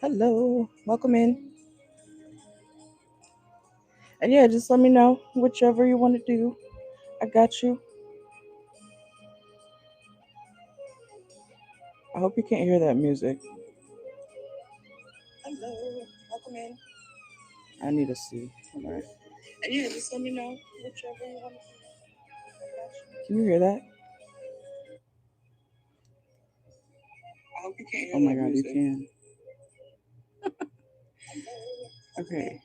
Hello, welcome in. And yeah, just let me know whichever you want to do. I got you. I hope you can't hear that music. Hello, welcome in. I need to see. Hold on. And yeah, just let me know whichever you want to do. I got you. Can you hear that? I hope you can't hear that. Oh my god, music. You can. Okay.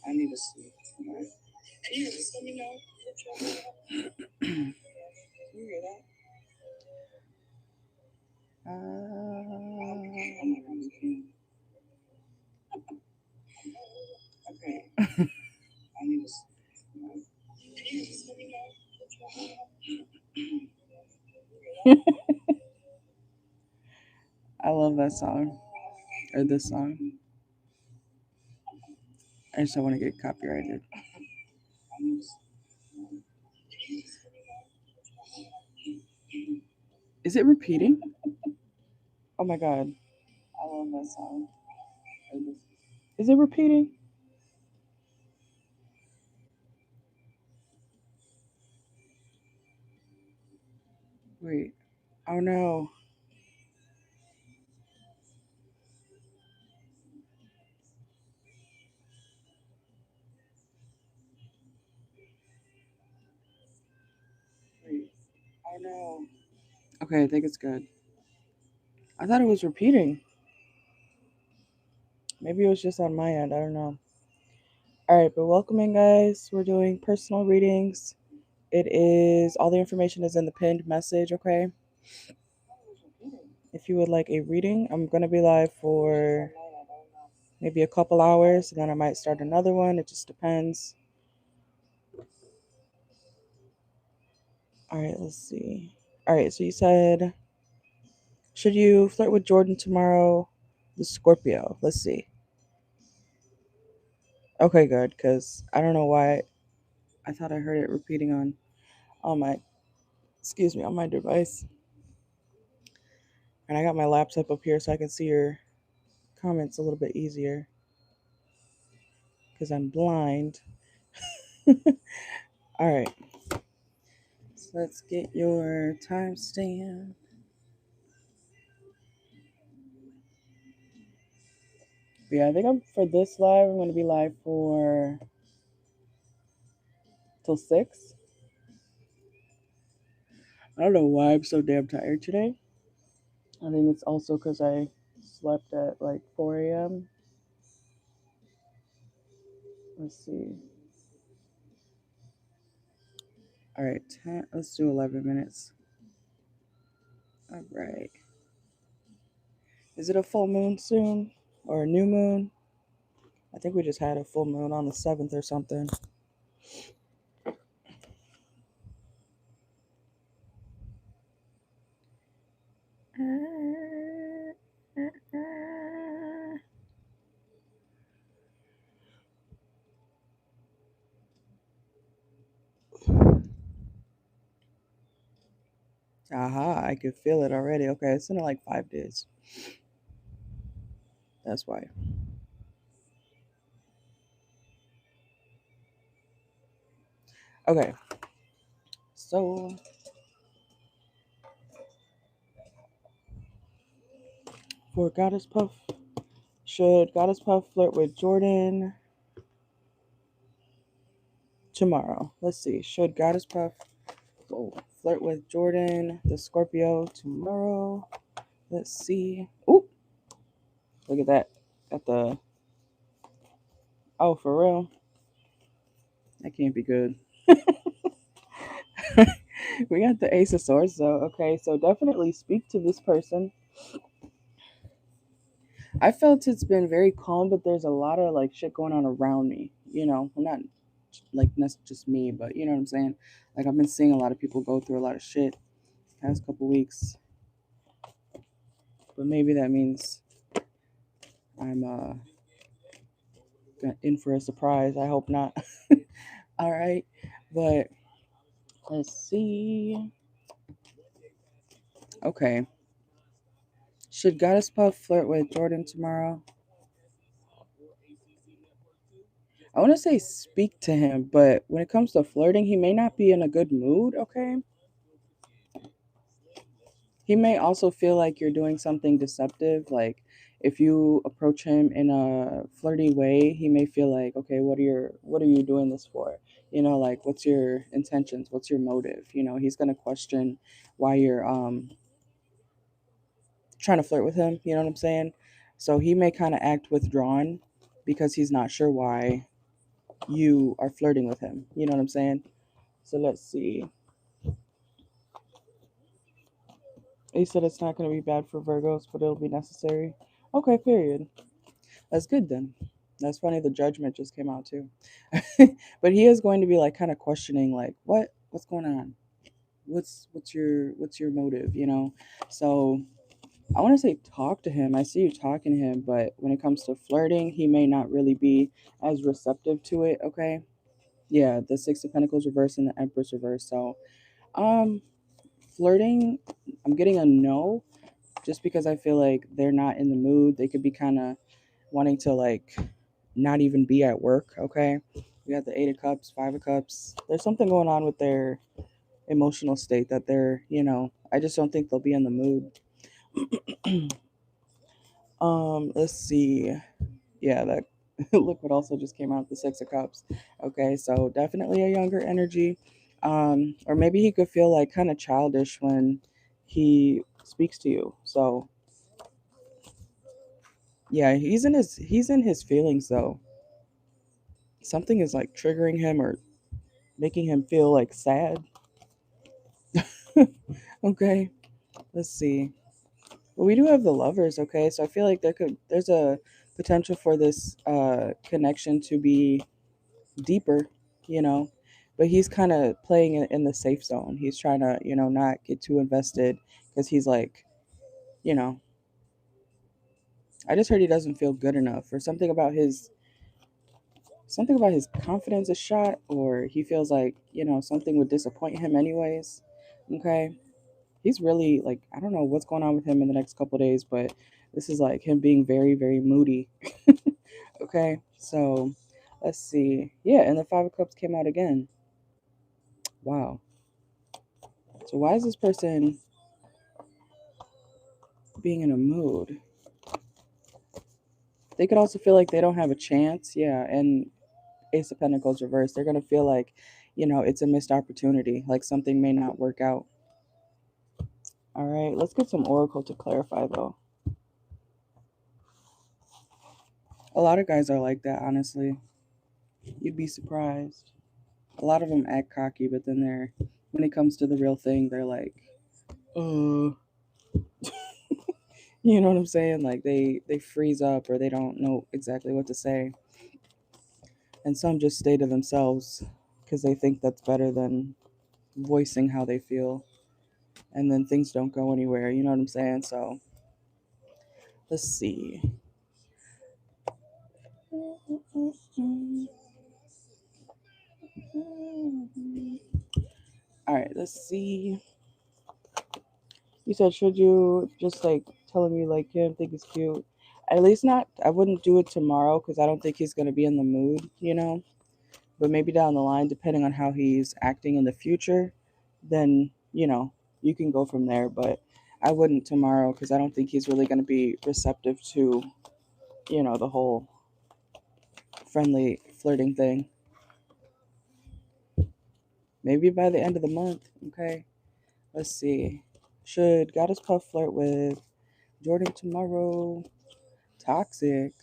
I need to see. Hold on. And yeah, just let me know whichever you want to do. Can you hear that? Okay. I need to see. I love that song. Or this song. I just don't want to get copyrighted. Is it repeating? Oh my god. I love that song. Is it repeating? Wait. Oh no. Wait. Oh no. Okay, I think it's good. I thought it was repeating. Maybe it was just on my end. I don't know. Alright, but welcome in, guys. We're doing personal readings. It is, all the information is in the pinned message, okay? If you would like a reading, I'm going to be live for maybe a couple hours, and then I might start another one. It just depends. All right, let's see. All right, so you said, should you flirt with Jordan tomorrow? The Scorpio. Let's see. Okay, good, because I don't know why. I thought I heard it repeating on my, excuse me, on my device. And I got my laptop up here so I can see your comments a little bit easier because I'm blind. All right. So let's get your timestamp. Yeah, I think for this live, I'm going to be live for till 6. I don't know why I'm so damn tired today. I think it's also because I slept at like 4 a.m. Let's see. All right, let's do 11 minutes. All right. Is it a full moon soon? Or a new moon? I think we just had a full moon on the 7th or something. Aha, I could feel it already. Okay, it's in like 5 days. That's why. Okay. So for Goddess Puff, should Goddess Puff flirt with Jordan tomorrow? Let's see. Should Goddess Puff flirt with Jordan, the Scorpio, tomorrow? Let's see. Ooh, look at that. Got the. Oh, for real? That can't be good. We got the Ace of Swords, though. Okay, so definitely speak to this person. I felt it's been very calm, but there's a lot of like shit going on around me. Well, not like that's just me, but you know what I'm saying. Like I've been seeing a lot of people go through a lot of shit past couple weeks, but maybe that means I'm in for a surprise. I hope not. All right, but let's see. Okay, Should Goddess Puff flirt with Jordan tomorrow? I want to say speak to him, but when it comes to flirting, he may not be in a good mood, okay? He may also feel like you're doing something deceptive. Like if you approach him in a flirty way, he may feel like, okay, what are you doing this for? Like what's your intentions? What's your motive? He's gonna question why you're trying to flirt with him, you know what I'm saying? So he may kind of act withdrawn because he's not sure why you are flirting with him. You know what I'm saying? So let's see. He said it's not going to be bad for Virgos, but it'll be necessary. Okay, period. That's good then. That's funny. The judgment just came out too. But he is going to be like kind of questioning, like, what's going on? What's your motive? So I want to say talk to him. I see you talking to him, but when it comes to flirting, he may not really be as receptive to it. Okay. Yeah, the Six of Pentacles reverse and the Empress reverse. So, um, flirting, I'm getting a no, just because I feel like they're not in the mood. They could be kind of wanting to like not even be at work. Okay. We got the Eight of Cups, Five of Cups. There's something going on with their emotional state that I just don't think they'll be in the mood. Let's see. Yeah, that look what also just came out, the Six of Cups. Okay, so definitely a younger energy. Or maybe he could feel like kind of childish when he speaks to you. So yeah, he's in his feelings though. Something is like triggering him or making him feel like sad. Okay, let's see. Well, we do have the Lovers, okay? So I feel like there's a potential for this connection to be deeper, you know. But he's kind of playing it in the safe zone. He's trying to, not get too invested because he's like, you know, I just heard he doesn't feel good enough or something about his confidence is shot, or he feels like, something would disappoint him anyways. Okay. He's really like, I don't know what's going on with him in the next couple days, but this is like him being very, very moody. Okay. So let's see. Yeah, and the Five of Cups came out again. Wow. So why is this person being in a mood? They could also feel like they don't have a chance. Yeah, and Ace of Pentacles reversed. They're gonna feel like, it's a missed opportunity. Like something may not work out. All right, let's get some oracle to clarify though. A lot of guys are like that, honestly. You'd be surprised. A lot of them act cocky, but then when it comes to the real thing, they're like, uh, you know what I'm saying? Like they freeze up or they don't know exactly what to say. And some just stay to themselves because they think that's better than voicing how they feel. And then things don't go anywhere. You know what I'm saying? So let's see. All right, let's see. You said, should you just like tell him you like him, think he's cute? At least not, I wouldn't do it tomorrow because I don't think he's going to be in the mood. But maybe down the line, depending on how he's acting in the future, then, you can go from there. But I wouldn't tomorrow because I don't think he's really going to be receptive to, the whole friendly flirting thing. Maybe by the end of the month. Okay. Let's see. Should Goddess Puff flirt with Jordan tomorrow? Toxic.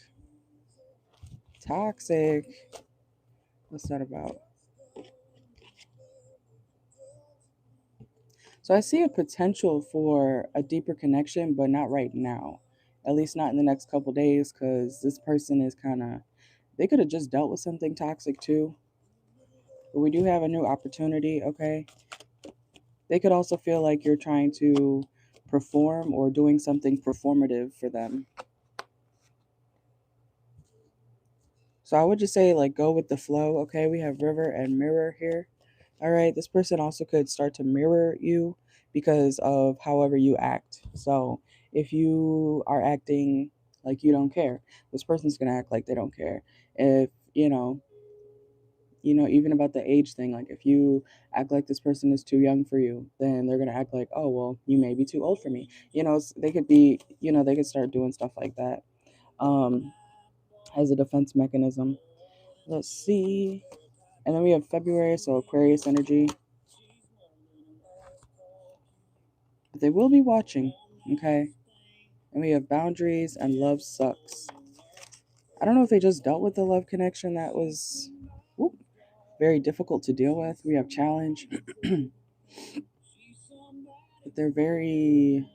Toxic. What's that about? So I see a potential for a deeper connection, but not right now. At least not in the next couple days, because this person is kind of, they could have just dealt with something toxic too. But we do have a new opportunity, okay? They could also feel like you're trying to perform or doing something performative for them. So I would just say, like, go with the flow, okay? We have River and Mirror here. All right, this person also could start to mirror you because of however you act. So If you are acting like you don't care, this person's going to act like they don't care. If, even about the age thing, like if you act like this person is too young for you, then they're going to act like, oh, well, you may be too old for me. They could be, they could start doing stuff like that um, as a defense mechanism. Let's see. And then we have February, so Aquarius energy. But they will be watching, okay? And we have boundaries and love sucks. I don't know if they just dealt with the love connection that was very difficult to deal with. We have challenge. But they're very,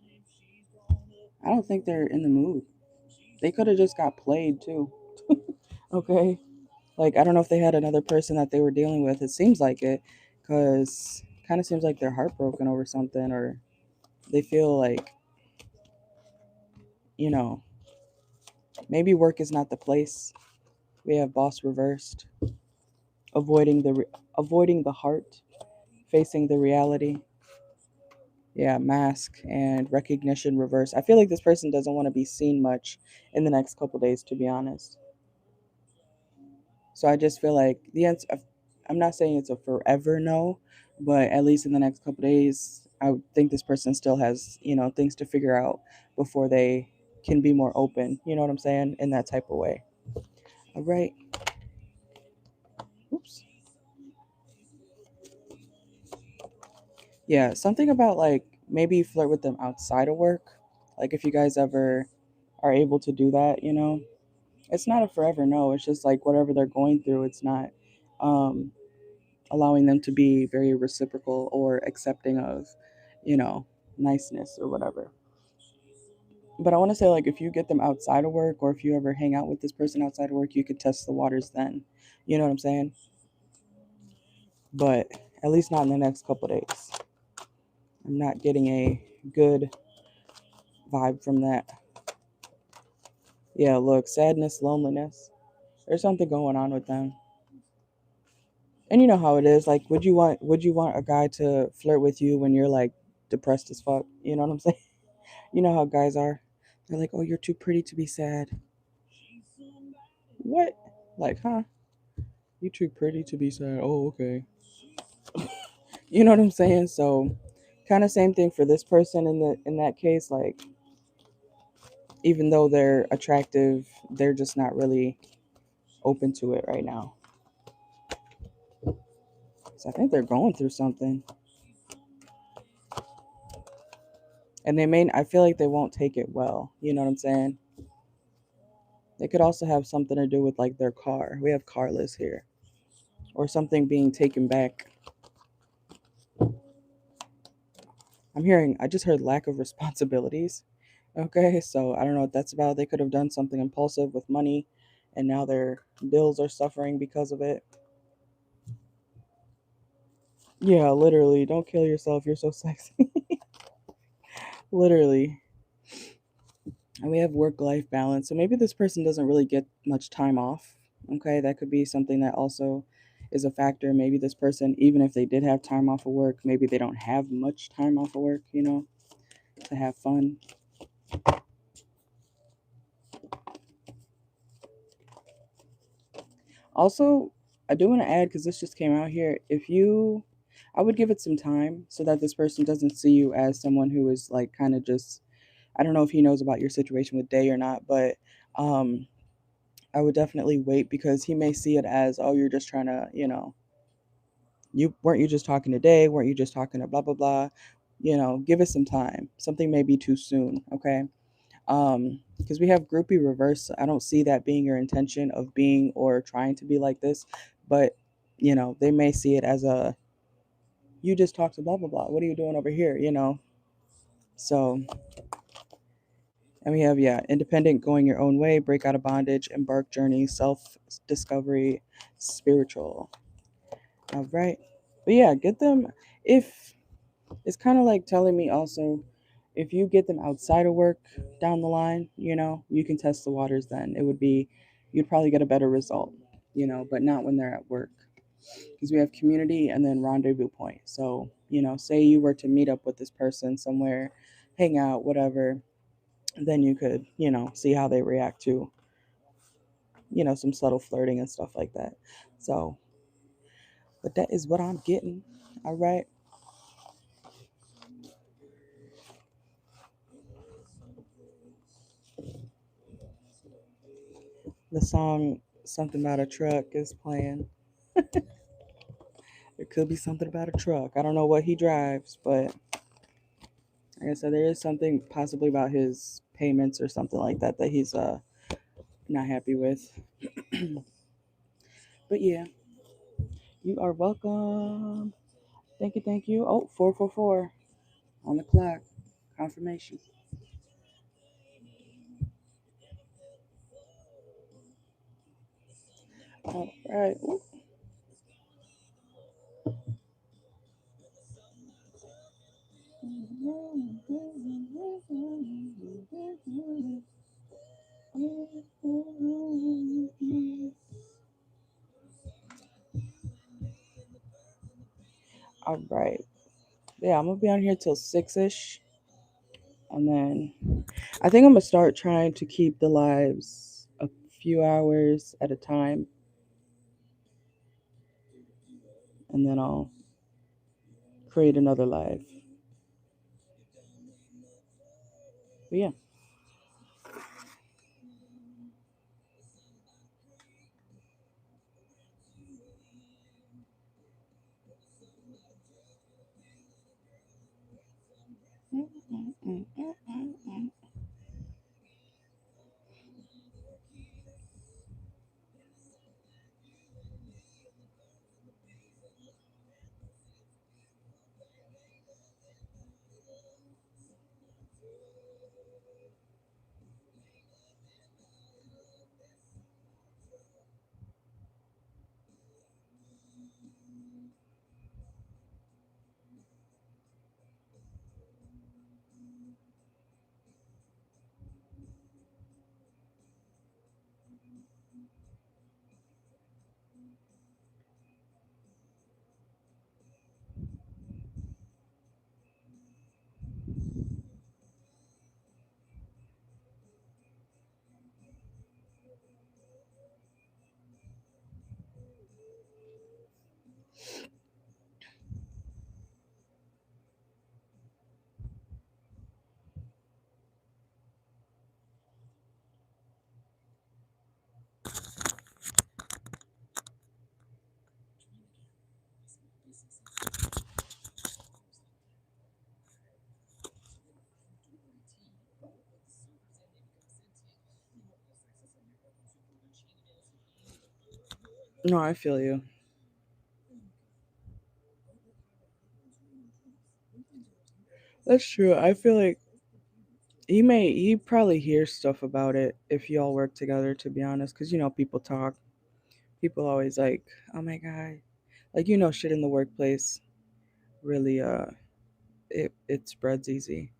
I don't think they're in the mood. They could have just got played too. Okay. Like, I don't know if they had another person that they were dealing with. It seems like it, because kind of seems like they're heartbroken over something, or they feel like, you know, maybe work is not the place. We have boss reversed, avoiding the heart, facing the reality. Yeah, mask and recognition reverse. I feel like this person doesn't want to be seen much in the next couple days, to be honest. So I just feel like the answer, I'm not saying it's a forever no, but at least in the next couple days, I would think this person still has, things to figure out before they can be more open. You know what I'm saying? In that type of way. All right. Oops. Yeah, something about like maybe flirt with them outside of work. Like if you guys ever are able to do that, it's not a forever no. It's just like whatever they're going through, it's not um, allowing them to be very reciprocal or accepting of, you know, niceness or whatever. But I want to say, like, if you get them outside of work or if you ever hang out with this person outside of work, you could test the waters then. You know what I'm saying? But at least not in the next couple days. I'm not getting a good vibe from that. Yeah, look, sadness, loneliness. There's something going on with them. And you know how it is. Like, would you want a guy to flirt with you when you're like depressed as fuck? You know what I'm saying? You know how guys are. They're like, "Oh, you're too pretty to be sad." What? Like, huh? You too pretty to be sad. Oh, okay. You know what I'm saying? So, kind of same thing for this person in that case. Like, even though they're attractive, they're just not really open to it right now. So I think they're going through something, and I feel like they won't take it well. You know what I'm saying? It could also have something to do with like their car. We have carless here, or something being taken back. I just heard lack of responsibilities. Okay, so I don't know what that's about. They could have done something impulsive with money, and now their bills are suffering because of it. Yeah, literally. Don't kill yourself. You're so sexy. Literally. And we have work life balance. So maybe this person doesn't really get much time off. Okay, that could be something that also is a factor. Maybe this person, even if they did have time off of work, maybe they don't have much time off of work, to have fun. Also, I do want to add, because this just came out here, I would give it some time so that this person doesn't see you as someone who is like kind of just, I don't know if he knows about your situation with Day or not, but um, I would definitely wait, because he may see it as, oh, you're just trying to, you just talking today? Weren't you just talking to blah, blah, blah? Give it some time. Something may be too soon, okay? Because we have groupie reverse. I don't see that being your intention of being or trying to be like this, but they may see it as a, you just talked to blah blah blah, what are you doing over here, so. And we have, yeah, independent, going your own way, break out of bondage, embark journey, self discovery, spiritual. All right. But yeah, get them. If it's kind of like telling me also, if you get them outside of work down the line, you can test the waters then. You'd probably get a better result, but not when they're at work. Because we have community and then rendezvous point. So, say you were to meet up with this person somewhere, hang out, whatever, then you could, see how they react to, some subtle flirting and stuff like that. So, but that is what I'm getting. All right. The song Something About a Truck is playing. There could be something about a truck. I don't know what he drives, but like I said, there is something possibly about his payments or something like that that he's not happy with. But yeah, you are welcome. Thank you, thank you. Oh, 444 on the clock. Confirmation. All right. Ooh. All right. Yeah, I'm gonna be on here till 6ish, and then I think I'm gonna start trying to keep the lives a few hours at a time, and then I'll create another live. But yeah. No, I feel you. That's true. I feel like he probably hears stuff about it if y'all work together, to be honest, because people talk. People always like, oh my god, like shit in the workplace really it spreads easy,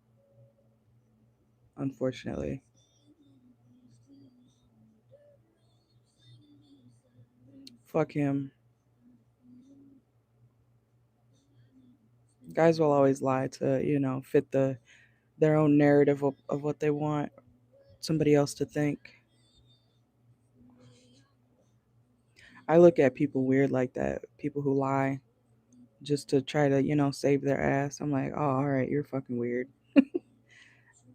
unfortunately. Fuck him. Guys will always lie to fit their own narrative of what they want somebody else to think. I look at people weird like that. People who lie just to try to save their ass. I'm like, oh, all right, you're fucking weird.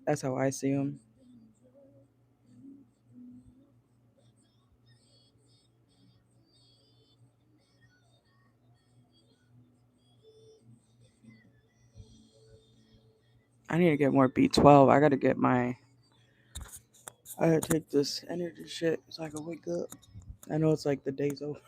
That's how I see them. I need to get more B12. I gotta get my. I gotta take this energy shit so I can wake up. I know it's like the day's over.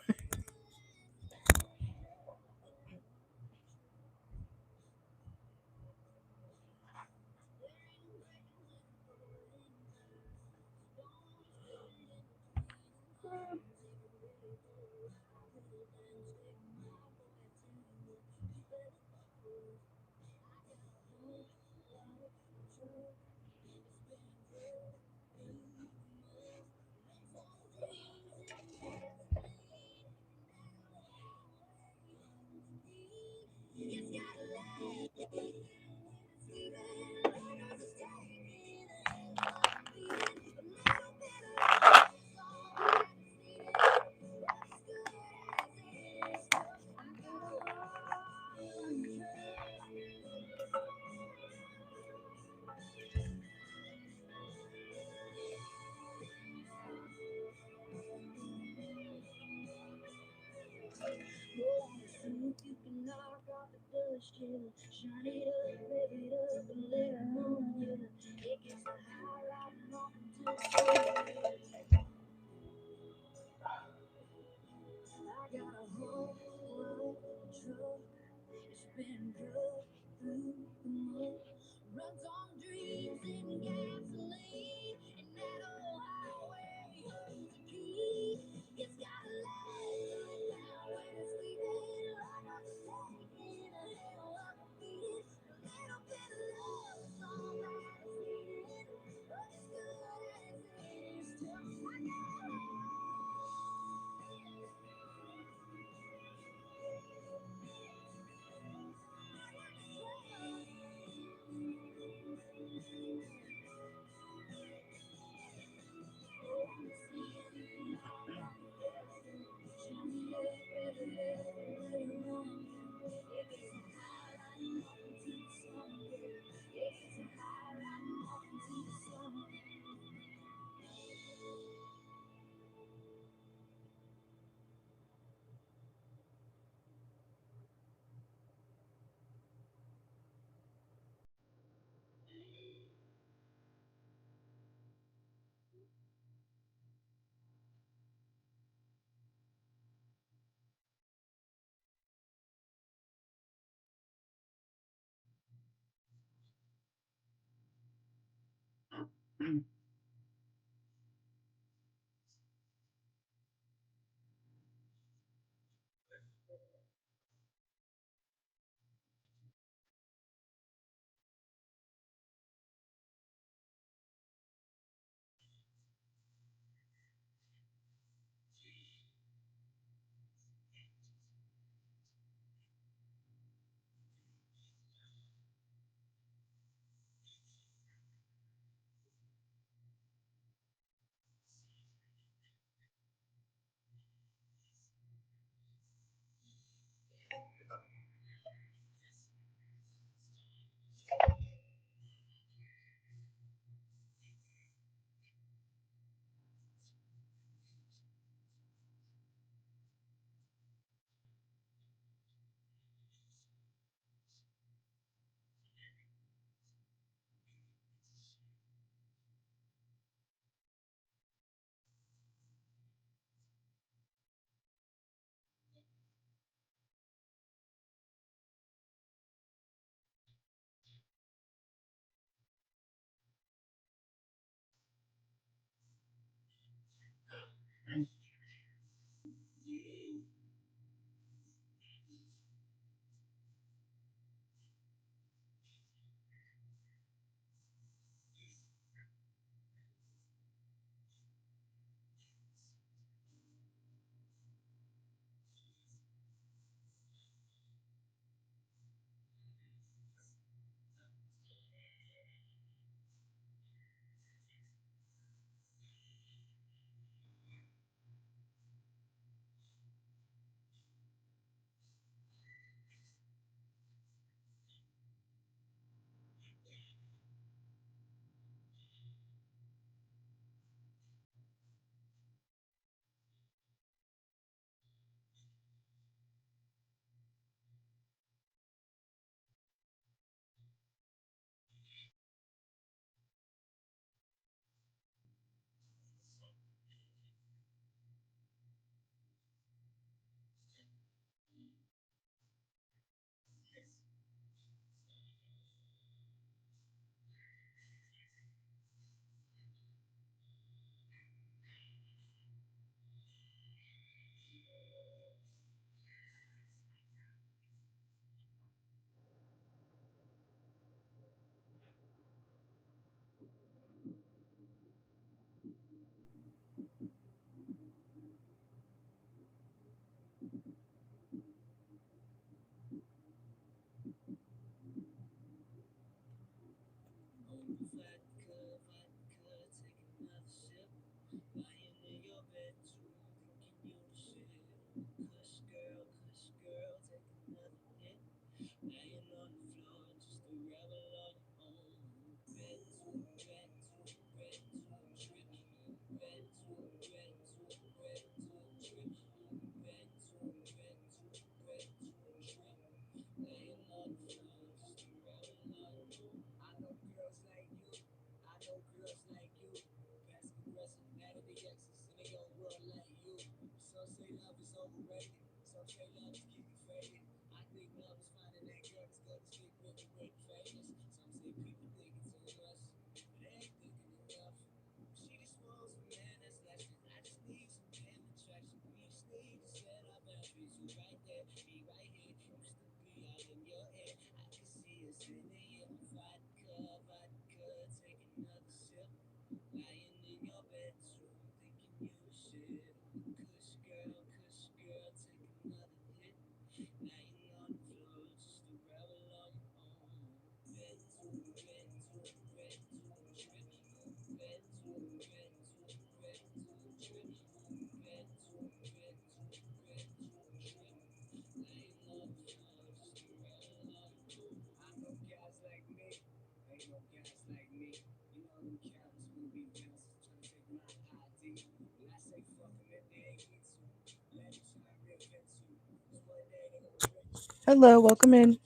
Hello, welcome in.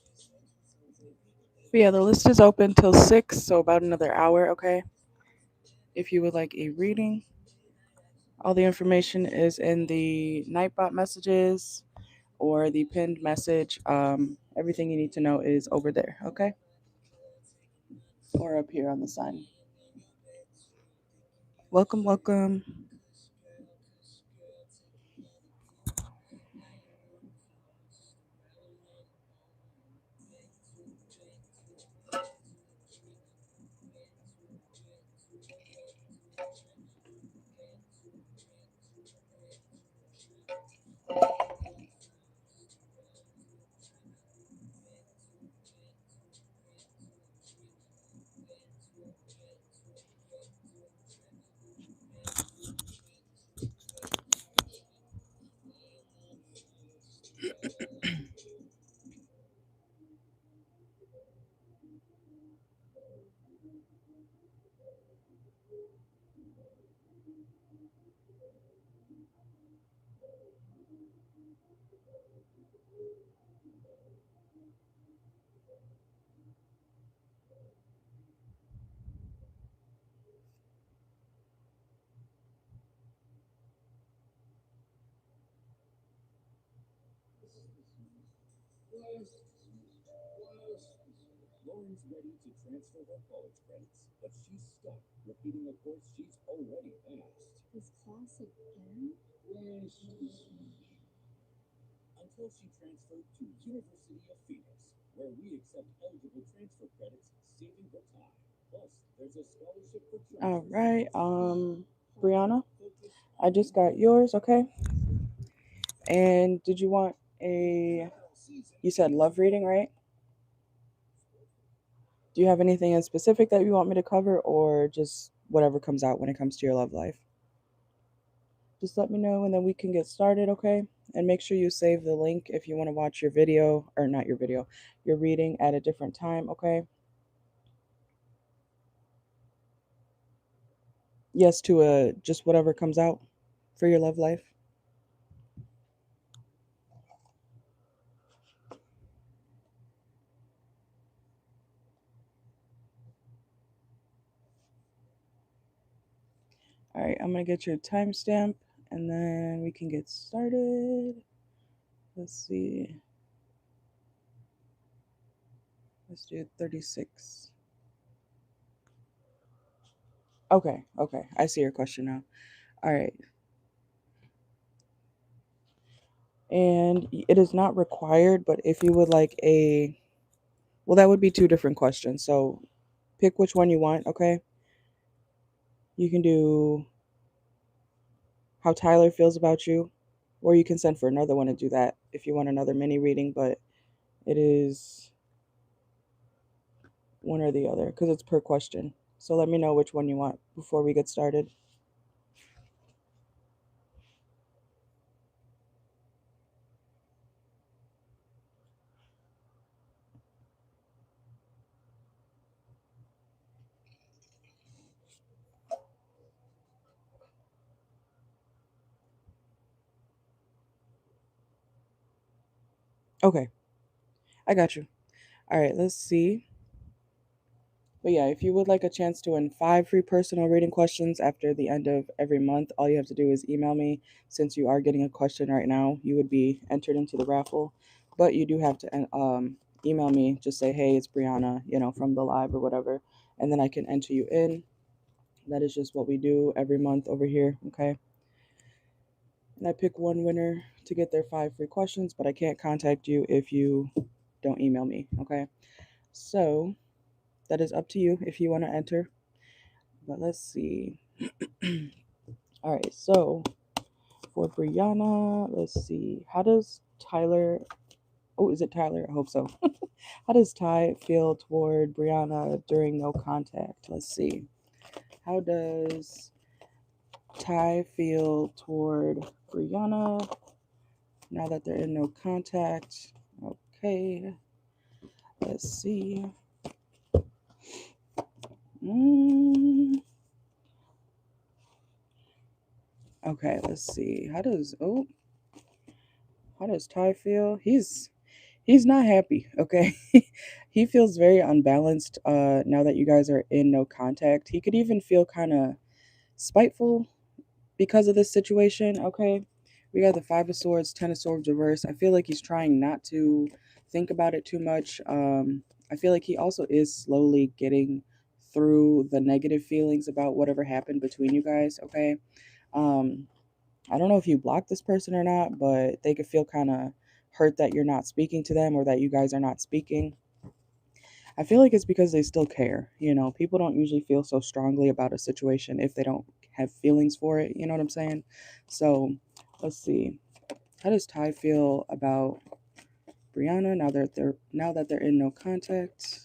But yeah, the list is open till 6, so about another hour, okay? If you would like a reading, all the information is in the Nightbot messages or the pinned message. Everything you need to know is over there, okay? Or up here on the sign. Welcome, welcome. All right, Brianna, I just got yours, okay? And did you want you said love reading, right? Do you have anything in specific that you want me to cover, or just whatever comes out when it comes to your love life? Just let me know and then we can get started, okay? And make sure you save the link if you want to watch your video, or not your video, your reading at a different time, okay? Yes, to just whatever comes out for your love life. All right, I'm gonna get your timestamp and then we can get started. Let's see. Let's do 36. Okay, okay. I see your question now. All right. And it is not required, but if you would like well, that would be two different questions. So pick which one you want, okay? You can do how Tyler feels about you, or you can send for another one and do that if you want another mini reading, but it is one or the other because it's per question. So let me know which one you want before we get started. Okay, I got you. All right, let's see. But yeah, if you would like a chance to win 5 free personal reading questions after the end of every month, all you have to do is email me. Since you are getting a question right now, you would be entered into the raffle. But you do have to email me. Just say, hey, it's Brianna, from the live or whatever. And then I can enter you in. That is just what we do every month over here, okay? And I pick one winner to get their 5 free questions, but I can't contact you if you don't email me, okay? So that is up to you if you want to enter. But let's see. All right, so for Brianna, let's see. How does Tyler? Oh, is it Tyler? I hope so. How does Ty feel toward Brianna during no contact? Let's see. How does Ty feel toward Brianna now that they're in no contact? Okay, let's see. Okay, let's see. How does Ty feel? He's not happy, okay? He feels very unbalanced now that you guys are in no contact. He could even feel kind of spiteful because of this situation, okay? We got the 5 of Swords, 10 of Swords reverse. I feel like he's trying not to think about it too much. I feel like he also is slowly getting through the negative feelings about whatever happened between you guys, okay? Um, I don't know if you blocked this person or not, but they could feel kind of hurt that you're not speaking to them or that you guys are not speaking. I feel like it's because they still care. People don't usually feel so strongly about a situation if they don't have feelings for it. You know what I'm saying? So let's see. How does Ty feel about Brianna now that they're in no contact?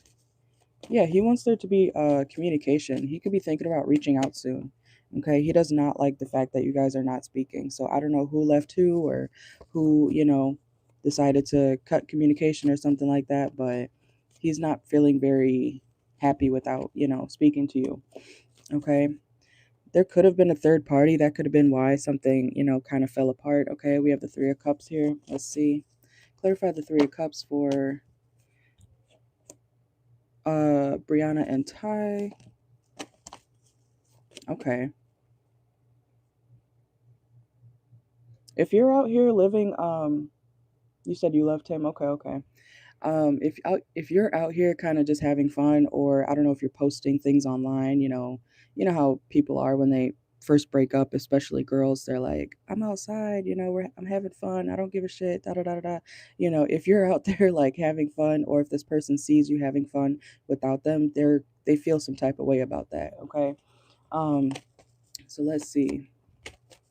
Yeah, he wants there to be communication. He could be thinking about reaching out soon. Okay, he does not like the fact that you guys are not speaking. So I don't know who left who or who, decided to cut communication or something like that, but he's not feeling very happy without, speaking to you. Okay. There could have been a third party. That could have been why something, kind of fell apart. Okay, we have the 3 of Cups here. Let's see. Clarify the 3 of Cups for Brianna and Ty. Okay. If you're out here living, you said you left him. Okay, okay. If you're out here kind of just having fun, or I don't know if you're posting things online, you know how people are when they first break up, especially girls. They're like, I'm outside, I'm having fun. I don't give a shit. Da da da da da. If you're out there like having fun, or if this person sees you having fun without them, they feel some type of way about that. Okay. Um. So let's see.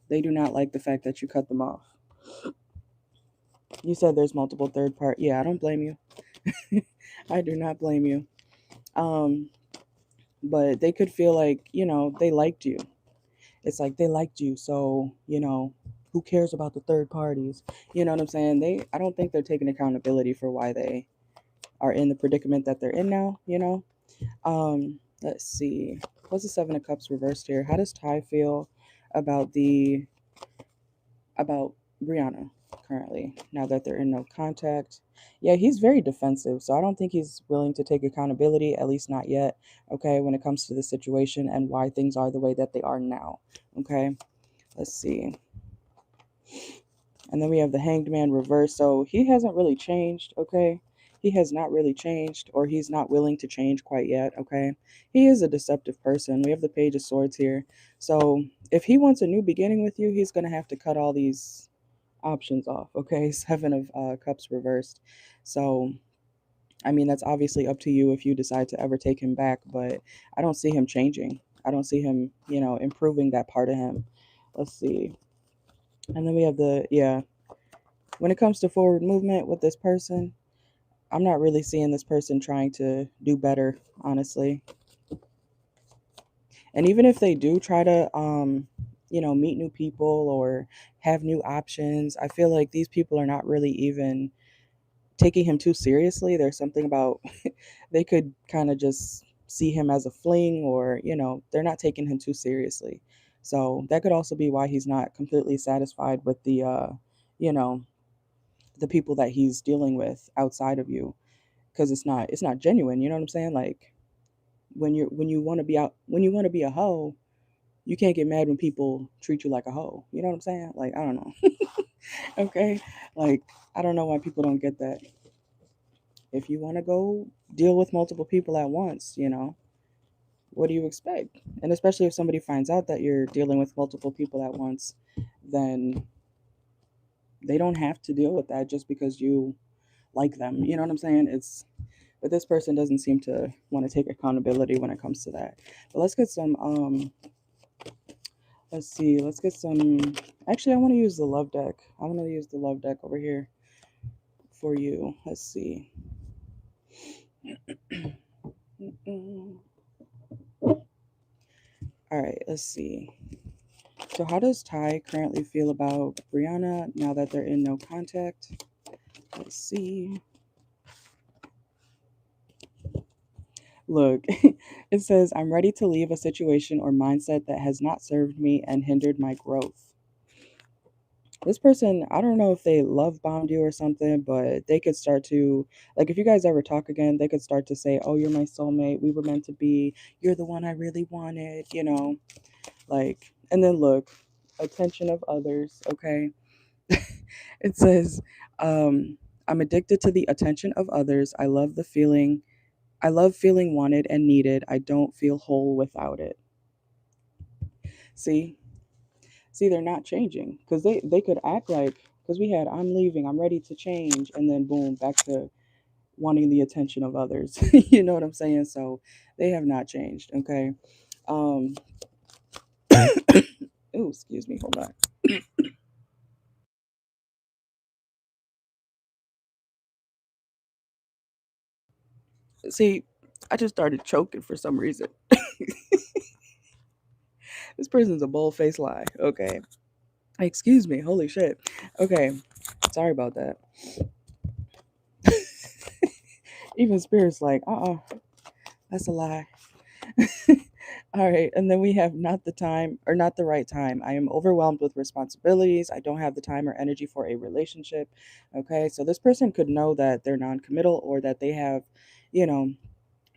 They do not like the fact that you cut them off. You said there's multiple third part. Yeah, I don't blame you. I do not blame you. Um, but they could feel like, they liked you. It's like they liked you, so, who cares about the third parties? You know what I'm saying? I don't think they're taking accountability for why they are in the predicament that they're in now. Let's see. What's the 7 of Cups reversed here? How does Ty feel about about Brianna currently, now that they're in no contact? Yeah, he's very defensive, so I don't think he's willing to take accountability, at least not yet, okay, when it comes to the situation and why things are the way that they are now, okay? Let's see. And then we have the Hanged Man reverse, so he hasn't really changed, okay? He has not really changed, or he's not willing to change quite yet, okay? He is a deceptive person. We have the Page of Swords here. So if he wants a new beginning with you, he's going to have to cut all these options off, okay? 7 of Cups reversed. So I mean, that's obviously up to you if you decide to ever take him back, but I don't see him changing. I don't see him, improving that part of him. Let's see. And then we have yeah, when it comes to forward movement with this person, I'm not really seeing this person trying to do better, honestly. And even if they do try to, meet new people or have new options, I feel like these people are not really even taking him too seriously. There's something about they could kind of just see him as a fling, or they're not taking him too seriously. So that could also be why he's not completely satisfied with you know the people that he's dealing with outside of you, because it's not genuine. You know what I'm saying? Like, when you want to be out, when you want to be a hoe, you can't get mad when people treat you like a hoe. You know what I'm saying? Like, I don't know. Okay? Like, I don't know why people don't get that. If you want to go deal with multiple people at once, what do you expect? And especially if somebody finds out that you're dealing with multiple people at once, then they don't have to deal with that just because you like them. You know what I'm saying? But this person doesn't seem to want to take accountability when it comes to that. But let's get some let's see, let's get some, actually I want to use the love deck. I want to use the love deck over here for you. Let's see. Mm-mm. All right, let's see. So how does Ty currently feel about Brianna now that they're in no contact? Let's see. Look, it says, I'm ready to leave a situation or mindset that has not served me and hindered my growth. This person, I don't know if they love bombed you or something, but they could start to, like, if you guys ever talk again, they could start to say, oh, you're my soulmate. We were meant to be. You're the one I really wanted, like, and then look, attention of others, okay? It says, I'm addicted to the attention of others. I love feeling wanted and needed. I don't feel whole without it. See, they're not changing because they could act like, because we had, I'm leaving, I'm ready to change, and then boom, back to wanting the attention of others. You know what I'm saying? So they have not changed. Okay. Um. Oh, excuse me. Hold on. See, I just started choking for some reason. This person's a bold faced lie. Okay. Excuse me. Holy shit. Okay. Sorry about that. Even Spirit's like, that's a lie. All right. And then we have not the time or not the right time. I am overwhelmed with responsibilities. I don't have the time or energy for a relationship. Okay. So this person could know that they're non committal or that they have, you know,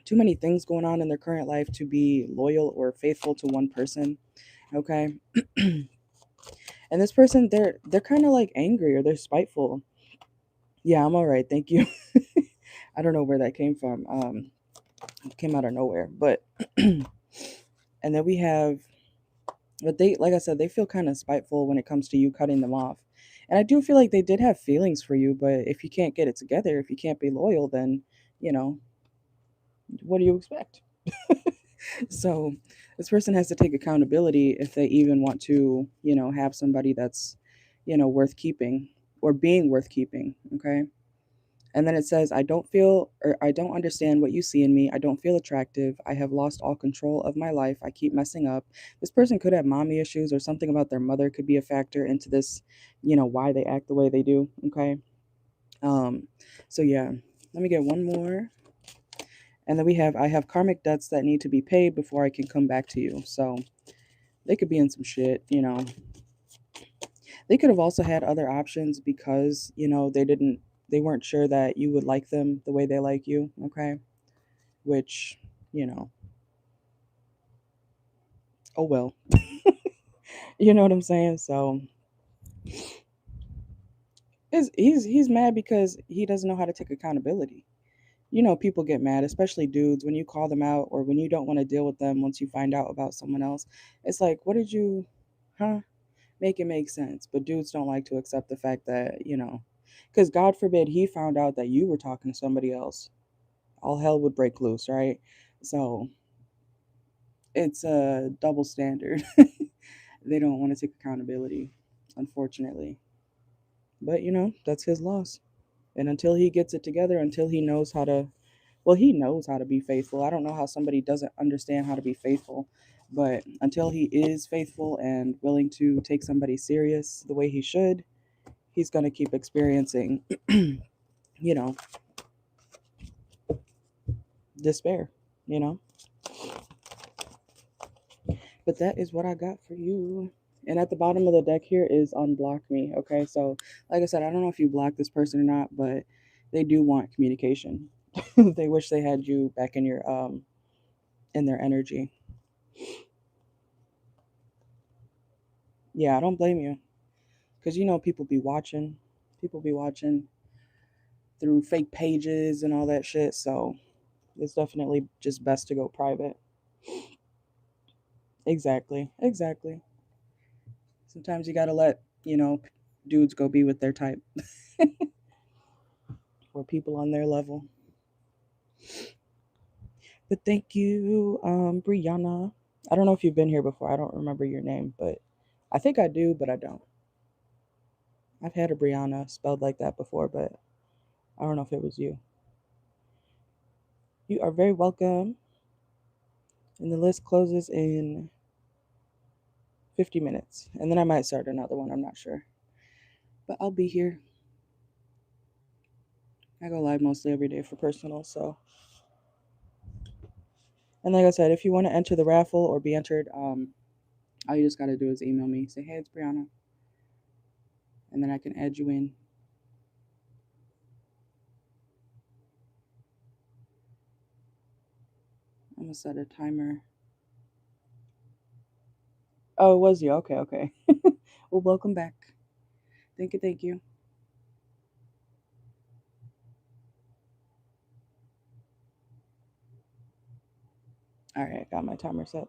too many things going on in their current life to be loyal or faithful to one person. Okay. And this person, they're kind of like angry or they're spiteful. Yeah, I'm all right. Thank you. I don't know where that came from. It came out of nowhere. But, and then we have, but they, like I said, they feel kind of spiteful when it comes to you cutting them off. And I do feel like they did have feelings for you, but if you can't get it together, if you can't be loyal, then, you know, what do you expect? So this person has to take accountability if they even want to, have somebody that's, worth keeping or being worth keeping. Okay. And then it says, I don't feel or I don't understand what you see in me. I don't feel attractive. I have lost all control of my life. I keep messing up. This person could have mommy issues or something about their mother could be a factor into this, why they act the way they do. Okay. Um, so yeah, let me get one more. And then I have karmic debts that need to be paid before I can come back to you. So they could be in some shit. They could have also had other options because, they weren't sure that you would like them the way they like you. Okay. Which, you know, oh well. You know what I'm saying? So he's mad because he doesn't know how to take accountability. People get mad, especially dudes, when you call them out or when you don't want to deal with them once you find out about someone else. It's like, what did you, huh? Make it make sense. But dudes don't like to accept the fact that, because God forbid he found out that you were talking to somebody else. All hell would break loose, right? So it's a double standard. They don't want to take accountability, unfortunately. But, that's his loss. And until he gets it together, until he knows how to, well, he knows how to be faithful. I don't know how somebody doesn't understand how to be faithful, but until he is faithful and willing to take somebody serious the way he should, he's going to keep experiencing, you know, despair, you know. But that is what I got for you. And at the bottom of the deck here is unblock me. Okay. So, like I said, I don't know if you blocked this person or not, but they do want communication. They wish they had you back in their energy. Yeah, I don't blame you. Because, people be watching. People be watching through fake pages and all that shit. So it's definitely just best to go private. Exactly. Exactly. Sometimes you got to let, dudes go be with their type or people on their level. But thank you, Brianna. I don't know if you've been here before. I don't remember your name, but I think I do, but I don't. I've had a Brianna spelled like that before, but I don't know if it was you. You are very welcome. And the list closes in 50 minutes. And then I might start another one. I'm not sure. But I'll be here. I go live mostly every day for personal, so. And like I said, if you want to enter the raffle or be entered, all you just got to do is email me. Say, hey, it's Brianna. And then I can add you in. I'm going to set a timer. Oh, it was you. Okay, okay. Well, welcome back. Thank you, thank you. All right, got my timer set.